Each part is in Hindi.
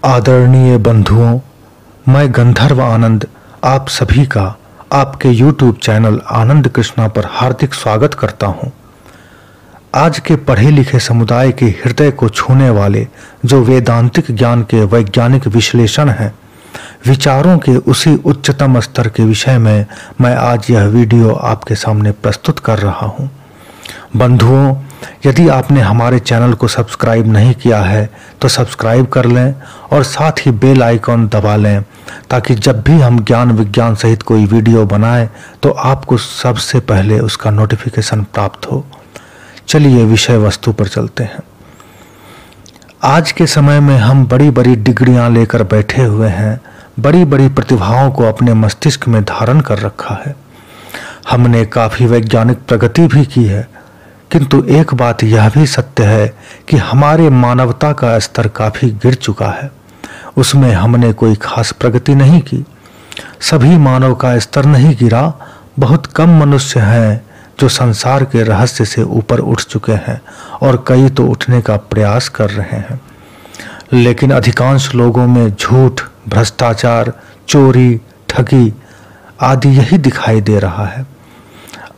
आदरणीय बंधुओं, मैं गंधर्व आनंद आप सभी का आपके YouTube चैनल आनंद कृष्णा पर हार्दिक स्वागत करता हूं। आज के पढ़े लिखे समुदाय के हृदय को छूने वाले जो वेदांतिक ज्ञान के वैज्ञानिक विश्लेषण हैं, विचारों के उसी उच्चतम स्तर के विषय में मैं आज यह वीडियो आपके सामने प्रस्तुत कर रहा हूं। बंधुओं, यदि आपने हमारे चैनल को सब्सक्राइब नहीं किया है तो सब्सक्राइब कर लें और साथ ही बेल आइकॉन दबा लें ताकि जब भी हम ज्ञान विज्ञान सहित कोई वीडियो बनाएं तो आपको सबसे पहले उसका नोटिफिकेशन प्राप्त हो। चलिए विषय वस्तु पर चलते हैं। आज के समय में हम बड़ी बड़ी डिग्रियां लेकर बैठे हुए हैं, बड़ी बड़ी प्रतिभाओं को अपने मस्तिष्क में धारण कर रखा है। हमने काफ़ी वैज्ञानिक प्रगति भी की है, किंतु एक बात यह भी सत्य है कि हमारे मानवता का स्तर काफ़ी गिर चुका है। उसमें हमने कोई खास प्रगति नहीं की। सभी मानव का स्तर नहीं गिरा। बहुत कम मनुष्य हैं जो संसार के रहस्य से ऊपर उठ चुके हैं और कई तो उठने का प्रयास कर रहे हैं। लेकिन अधिकांश लोगों में झूठ, भ्रष्टाचार, चोरी, ठगी आदि यही दिखाई दे रहा है।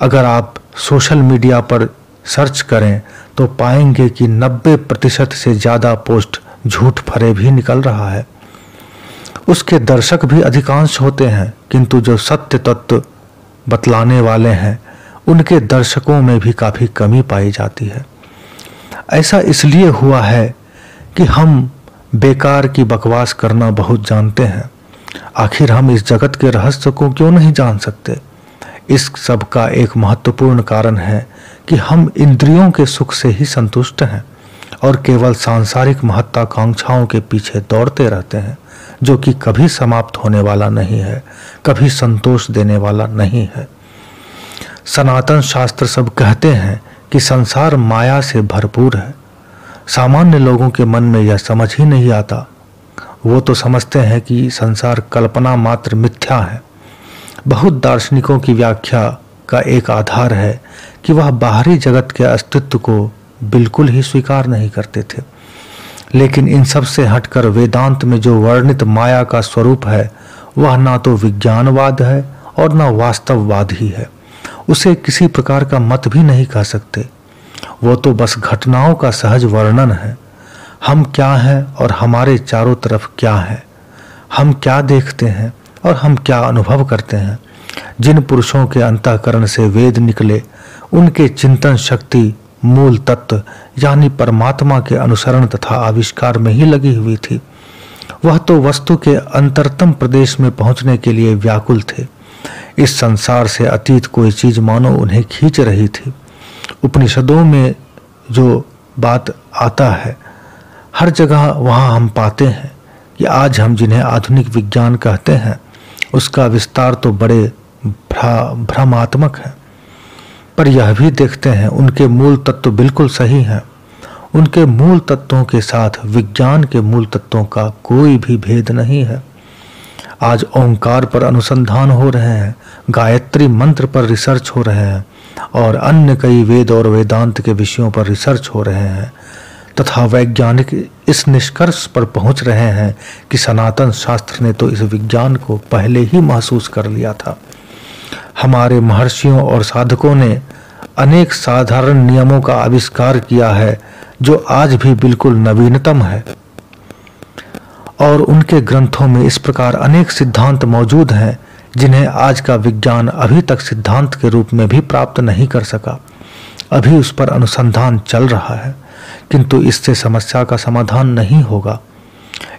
अगर आप सोशल मीडिया पर सर्च करें तो पाएंगे कि 90% से ज़्यादा पोस्ट झूठ भरे भी निकल रहा है। उसके दर्शक भी अधिकांश होते हैं, किंतु जो सत्य तत्व बतलाने वाले हैं उनके दर्शकों में भी काफ़ी कमी पाई जाती है। ऐसा इसलिए हुआ है कि हम बेकार की बकवास करना बहुत जानते हैं। आखिर हम इस जगत के रहस्य को क्यों नहीं जान सकते? इस सब का एक महत्वपूर्ण कारण है कि हम इंद्रियों के सुख से ही संतुष्ट हैं और केवल सांसारिक महत्वाकांक्षाओं के पीछे दौड़ते रहते हैं, जो कि कभी समाप्त होने वाला नहीं है, कभी संतोष देने वाला नहीं है। सनातन शास्त्र सब कहते हैं कि संसार माया से भरपूर है। सामान्य लोगों के मन में यह समझ ही नहीं आता। वो तो समझते हैं कि संसार कल्पना मात्र मिथ्या है। बहुत दार्शनिकों की व्याख्या का एक आधार है कि वह बाहरी जगत के अस्तित्व को बिल्कुल ही स्वीकार नहीं करते थे। लेकिन इन सब से हटकर वेदांत में जो वर्णित माया का स्वरूप है वह ना तो विज्ञानवाद है और ना वास्तववाद ही है। उसे किसी प्रकार का मत भी नहीं कह सकते। वो तो बस घटनाओं का सहज वर्णन है। हम क्या हैं और हमारे चारों तरफ क्या है, हम क्या देखते हैं और हम क्या अनुभव करते हैं। जिन पुरुषों के अंतःकरण से वेद निकले, उनके चिंतन शक्ति मूल तत्व यानी परमात्मा के अनुसरण तथा आविष्कार में ही लगी हुई थी। वह तो वस्तु के अंतरतम प्रदेश में पहुंचने के लिए व्याकुल थे। इस संसार से अतीत कोई चीज मानो उन्हें खींच रही थी। उपनिषदों में जो बात आता है, हर जगह वहाँ हम पाते हैं कि आज हम जिन्हें आधुनिक विज्ञान कहते हैं उसका विस्तार तो बड़े भ्रमात्मक है। पर यह भी देखते हैं उनके मूल तत्व बिल्कुल सही हैं। उनके मूल तत्वों के साथ विज्ञान के मूल तत्वों का कोई भी भेद नहीं है। आज ओंकार पर अनुसंधान हो रहे हैं, गायत्री मंत्र पर रिसर्च हो रहे हैं और अन्य कई वेद और वेदांत के विषयों पर रिसर्च हो रहे हैं तथा वैज्ञानिक इस निष्कर्ष पर पहुंच रहे हैं कि सनातन शास्त्र ने तो इस विज्ञान को पहले ही महसूस कर लिया था। हमारे महर्षियों और साधकों ने अनेक साधारण नियमों का आविष्कार किया है जो आज भी बिल्कुल नवीनतम है और उनके ग्रंथों में इस प्रकार अनेक सिद्धांत मौजूद हैं जिन्हें आज का विज्ञान अभी तक सिद्धांत के रूप में भी प्राप्त नहीं कर सका। अभी उस पर अनुसंधान चल रहा है, किंतु इससे समस्या का समाधान नहीं होगा।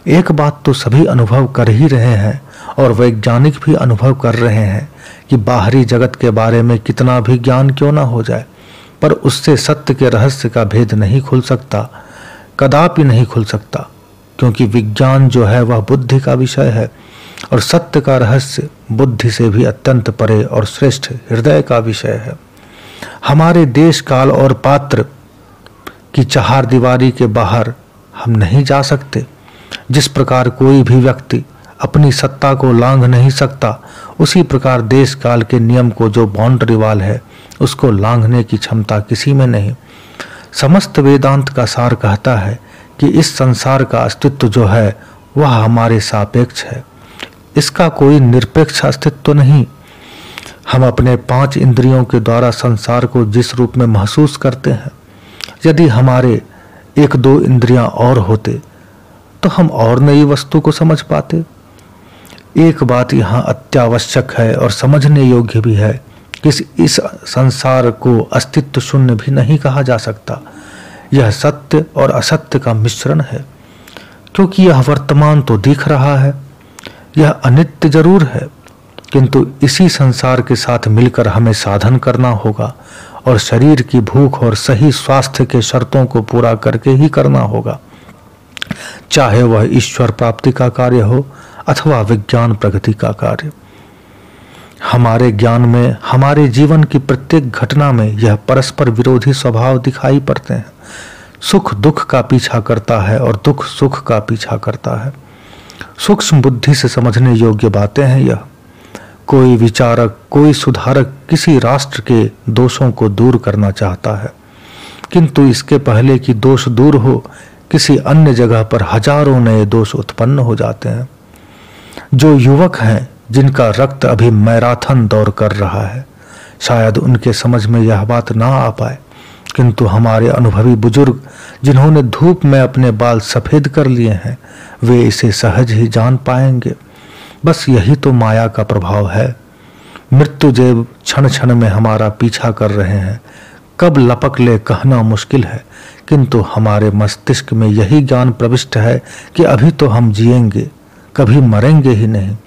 एक बात तो सभी अनुभव कर ही रहे हैं और वैज्ञानिक भी अनुभव कर रहे हैं कि बाहरी जगत के बारे में कितना भी ज्ञान क्यों ना हो जाए, पर उससे सत्य के रहस्य का भेद नहीं खुल सकता, कदापि नहीं खुल सकता, क्योंकि विज्ञान जो है वह बुद्धि का विषय है और सत्य का रहस्य बुद्धि से भी अत्यंत परे और श्रेष्ठ हृदय का विषय है। हमारे देश काल और पात्र की चार दीवारी के बाहर हम नहीं जा सकते। जिस प्रकार कोई भी व्यक्ति अपनी सत्ता को लांघ नहीं सकता, उसी प्रकार देश काल के नियम को जो बाउंड्री वाल है उसको लांघने की क्षमता किसी में नहीं। समस्त वेदांत का सार कहता है कि इस संसार का अस्तित्व जो है वह हमारे सापेक्ष है, इसका कोई निरपेक्ष अस्तित्व नहीं। हम अपने 5 इंद्रियों के द्वारा संसार को जिस रूप में महसूस करते हैं, यदि हमारे 1-2 इंद्रियां और होते तो हम और नई वस्तु को समझ पाते। एक बात यहाँ अत्यावश्यक है और समझने योग्य भी है कि इस संसार को अस्तित्व शून्य भी नहीं कहा जा सकता। यह सत्य और असत्य का मिश्रण है, क्योंकि यह वर्तमान तो दिख रहा है। यह अनित्य जरूर है, किंतु इसी संसार के साथ मिलकर हमें साधन करना होगा और शरीर की भूख और सही स्वास्थ्य के शर्तों को पूरा करके ही करना होगा, चाहे वह ईश्वर प्राप्ति का कार्य हो अथवा विज्ञान प्रगति का कार्य। हमारे ज्ञान में, हमारे जीवन की प्रत्येक घटना में यह परस्पर विरोधी स्वभाव दिखाई पड़ते हैं। सुख दुख का पीछा करता है और दुख सुख का पीछा करता है। सूक्ष्म बुद्धि से समझने योग्य बातें हैं यह। कोई विचारक, कोई सुधारक किसी राष्ट्र के दोषों को दूर करना चाहता है, किंतु इसके पहले कि दोष दूर हो, किसी अन्य जगह पर हजारों नए दोष उत्पन्न हो जाते हैं। जो युवक हैं, जिनका रक्त अभी मैराथन दौड़ कर रहा है, शायद उनके समझ में यह बात ना आ पाए, किंतु हमारे अनुभवी बुजुर्ग जिन्होंने धूप में अपने बाल सफेद कर लिए हैं, वे इसे सहज ही जान पाएंगे। बस यही तो माया का प्रभाव है। मृत्युजैव क्षण क्षण में हमारा पीछा कर रहे हैं। कब लपक ले कहना मुश्किल है, किंतु हमारे मस्तिष्क में यही ज्ञान प्रविष्ट है कि अभी तो हम जिएंगे, कभी मरेंगे ही नहीं।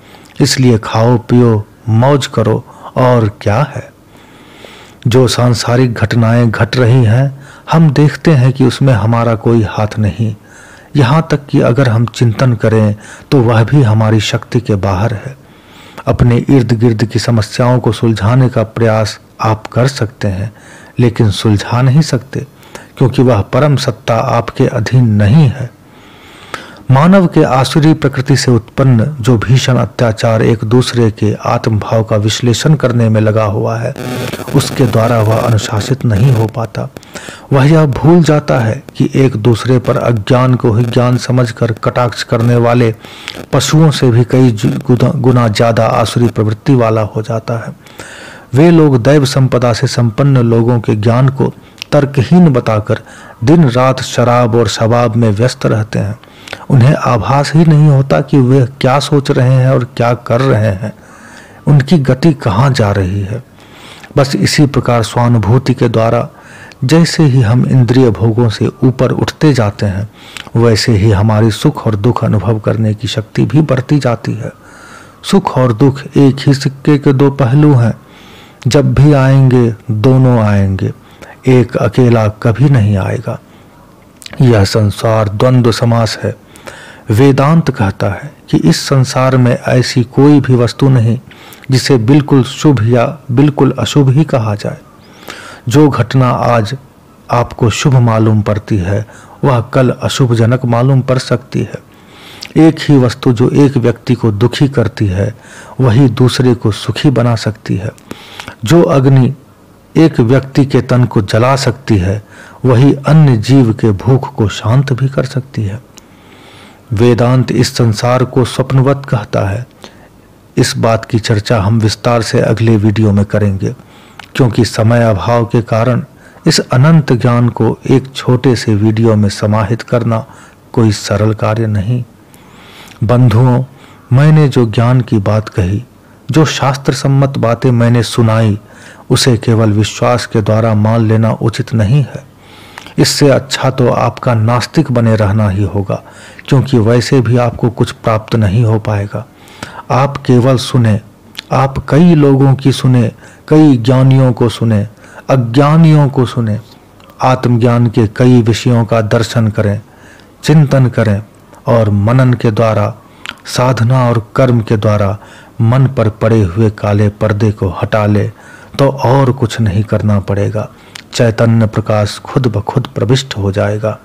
इसलिए खाओ पियो मौज करो, और क्या है। जो सांसारिक घटनाएं घट रही हैं, हम देखते हैं कि उसमें हमारा कोई हाथ नहीं। यहाँ तक कि अगर हम चिंतन करें तो वह भी हमारी शक्ति के बाहर है। अपने इर्द गिर्द की समस्याओं को सुलझाने का प्रयास आप कर सकते हैं, लेकिन सुलझा नहीं सकते, क्योंकि वह परम सत्ता आपके अधीन नहीं है। मानव के आसुरी प्रकृति से उत्पन्न जो भीषण अत्याचार एक दूसरे के आत्मभाव का विश्लेषण करने में लगा हुआ है, उसके द्वारा वह अनुशासित नहीं हो पाता। वह यह भूल जाता है कि एक दूसरे पर अज्ञान को ही ज्ञान समझकर कटाक्ष करने वाले पशुओं से भी कई गुना ज्यादा आसुरी प्रवृत्ति वाला हो जाता है। वे लोग दैव संपदा से संपन्न लोगों के ज्ञान को तर्कहीन बताकर दिन रात शराब और शबाब में व्यस्त रहते हैं। उन्हें आभास ही नहीं होता कि वे क्या सोच रहे हैं और क्या कर रहे हैं, उनकी गति कहाँ जा रही है। बस इसी प्रकार स्वानुभूति के द्वारा जैसे ही हम इंद्रिय भोगों से ऊपर उठते जाते हैं, वैसे ही हमारी सुख और दुख अनुभव करने की शक्ति भी बढ़ती जाती है। सुख और दुख एक ही सिक्के के 2 पहलू हैं। जब भी आएंगे दोनों आएंगे, एक अकेला कभी नहीं आएगा। यह संसार द्वंद्व समास है। वेदांत कहता है कि इस संसार में ऐसी कोई भी वस्तु नहीं जिसे बिल्कुल शुभ या बिल्कुल अशुभ ही कहा जाए। जो घटना आज आपको शुभ मालूम पड़ती है, वह कल अशुभजनक मालूम पड़ सकती है। एक ही वस्तु जो एक व्यक्ति को दुखी करती है, वही दूसरे को सुखी बना सकती है। जो अग्नि एक व्यक्ति के तन को जला सकती है, वही अन्य जीव के भूख को शांत भी कर सकती है। वेदांत इस संसार को स्वप्नवत कहता है। इस बात की चर्चा हम विस्तार से अगले वीडियो में करेंगे, क्योंकि समय अभाव के कारण इस अनंत ज्ञान को एक छोटे से वीडियो में समाहित करना कोई सरल कार्य नहीं। बंधुओं, मैंने जो ज्ञान की बात कही, जो शास्त्र सम्मत बातें मैंने सुनाई, उसे केवल विश्वास के द्वारा मान लेना उचित नहीं है। इससे अच्छा तो आपका नास्तिक बने रहना ही होगा, क्योंकि वैसे भी आपको कुछ प्राप्त नहीं हो पाएगा। आप केवल सुने, आप कई लोगों की सुने, कई ज्ञानियों को सुने, अज्ञानियों को सुने, आत्मज्ञान के कई विषयों का दर्शन करें, चिंतन करें और मनन के द्वारा, साधना और कर्म के द्वारा मन पर पड़े हुए काले पर्दे को हटा ले, तो और कुछ नहीं करना पड़ेगा। चैतन्य प्रकाश खुद ब खुद प्रविष्ट हो जाएगा।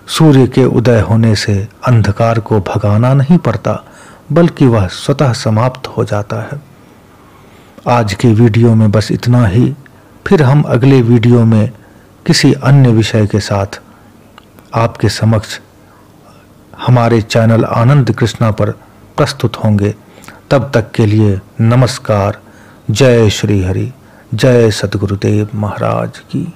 सूर्य के उदय होने से अंधकार को भगाना नहीं पड़ता, बल्कि वह स्वतः समाप्त हो जाता है। आज के वीडियो में बस इतना ही। फिर हम अगले वीडियो में किसी अन्य विषय के साथ आपके समक्ष हमारे चैनल आनंद कृष्णा पर प्रस्तुत होंगे। तब तक के लिए नमस्कार। जय श्री हरि, जय सद्गुरुदेव महाराज की।